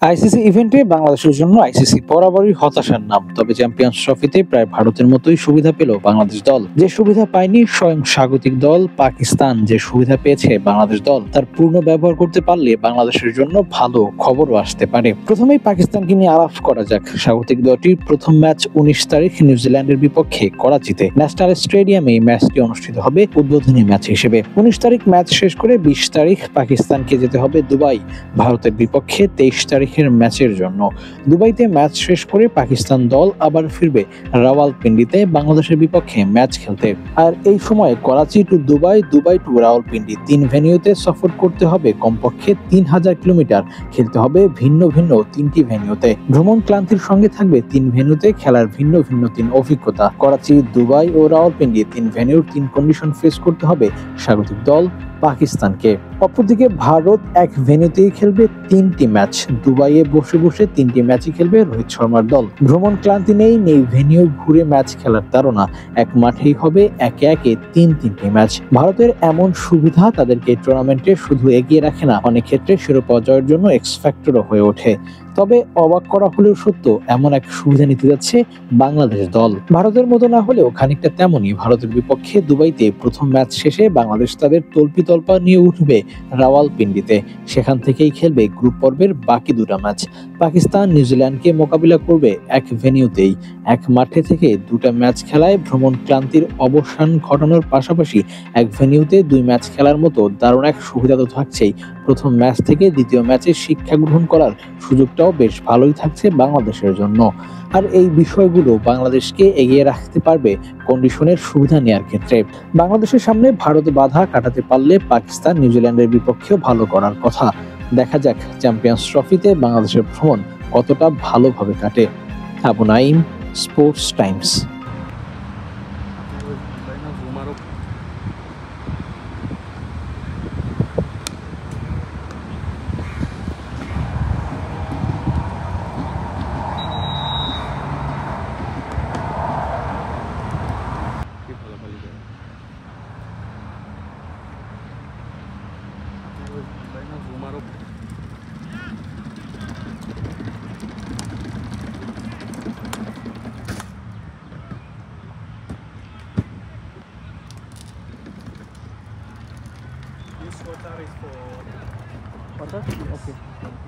ICC ইভেন্টে বাংলাদেশের জন্য আইসিসি বরাবরই হতাশার নাম। তবে চ্যাম্পিয়ন্স ট্রফিতে প্রায় ভারতের মতোই সুবিধা পেল বাংলাদেশ দল। যে সুবিধা পায়নি স্বয়ং স্বাগতিক দল পাকিস্তান, যে সুবিধা পেয়েছে বাংলাদেশ দল তার পূর্ণ ব্যবহার করতে পারলে বাংলাদেশের জন্য ভালো খবরও আসতে পারে। প্রথমেই পাকিস্তানকে নিয়ে আলাপ করা যাক। স্বাগতিক দলটির প্রথম ম্যাচ 19 তারিখ নিউজিল্যান্ডের বিপক্ষে করাচিতে ন্যাশনাল স্টেডিয়ামে ম্যাচটি অনুষ্ঠিত হবে উদ্বোধনী ম্যাচ হিসেবে। 19 তারিখ ম্যাচ শেষ করে 20 তারিখ পাকিস্তানকে যেতে হবে দুবাই ভারতের বিপক্ষে 23 তারিখের ম্যাচের জন্য। দুবাইতে ম্যাচ শেষ করে পাকিস্তান দল আবার ফিরবে রাওয়ালপিন্ডিতে বাংলাদেশের বিপক্ষে ম্যাচ খেলতে। আর এই সময় Karachi to Dubai, Dubai to Rawalpindi 3 ভেন্যুতে সফর করতে হবে কমপক্ষে 3000 কিলোমিটার, খেলতে হবে ভিন্ন ভিন্ন 3টি ভেন্যুতে। ভ্রমণ ক্লান্তির সঙ্গে থাকবে 3 ভেন্যুতে খেলার ভিন্ন ভিন্ন 3 অভিজ্ঞতা। করাচি, দুবাই ও রাওয়ালপিন্ডি 3 ভেন্যুর 3 কন্ডিশন ফেস করতে হবে স্বাগতিক দল পাকিস্তানকে। অপরদিকে ভারত এক ভেন্যুতেই খেলবে 3টি ম্যাচ। দুবাইয়ে বসে বসে 3টি ম্যাচই খেলবে রোহিত শর্মার দল। ভ্রমণ ক্লান্তি নেই ভেন্যু ঘুরে ম্যাচ খেলার তাড়না। এক মাঠেই হবে একে একে 3টি ম্যাচ। ভারতের এমন সুবিধা তাদেরকে টুর্নামেন্টে শুধু এগিয়ে রাখে না, অনেক ক্ষেত্রে শিরোপা জয়ের জন্য এক্স ফ্যাক্টরও হয়ে ওঠে। তবে অবাক করা হলেও সত্য, এমন এক সুবিধা নিতে যাচ্ছে বাংলাদেশ দল। ভারতের মতো না হলেও খানিকটা তেমনই। ভারতের বিপক্ষে দুবাইতে প্রথম ম্যাচ শেষে বাংলাদেশ তাদের তল্পা নিয়ে উঠবে রাওয়ালপিন্ডিতে। সেখান থেকেই খেলবে গ্রুপ পর্বের বাকি 2টা ম্যাচ। পাকিস্তান নিউজিল্যান্ডকে মোকাবিলা করবে এক ভেন্যুতেই। এক মাঠে থেকে 2টা ম্যাচ খেলায় ভ্রমণ ক্লান্তির অবসান ঘটানোর পাশাপাশি এক ভেন্যুতে 2 ম্যাচ খেলার মতো দারুণ এক সুবিধা তো থাকছেই। প্রথম ম্যাচ থেকে দ্বিতীয় ম্যাচে শিক্ষা গ্রহণ করার সুযোগটাও বেশ ভালোই থাকছে বাংলাদেশের জন্য। আর এই বিষয়গুলো বাংলাদেশকে এগিয়ে রাখতে পারবে কন্ডিশনের সুবিধা নেওয়ার ক্ষেত্রে। বাংলাদেশের সামনে ভারত বাধা কাটাতে পারলে পাকিস্তান নিউজিল্যান্ডের বিপক্ষেও ভালো করার কথা। দেখা যাক চ্যাম্পিয়ন্স ট্রফিতে বাংলাদেশের ভ্রমণ কতটা ভালোভাবে কাটে। Abu Naim, sports Times. This water is for water? Okay.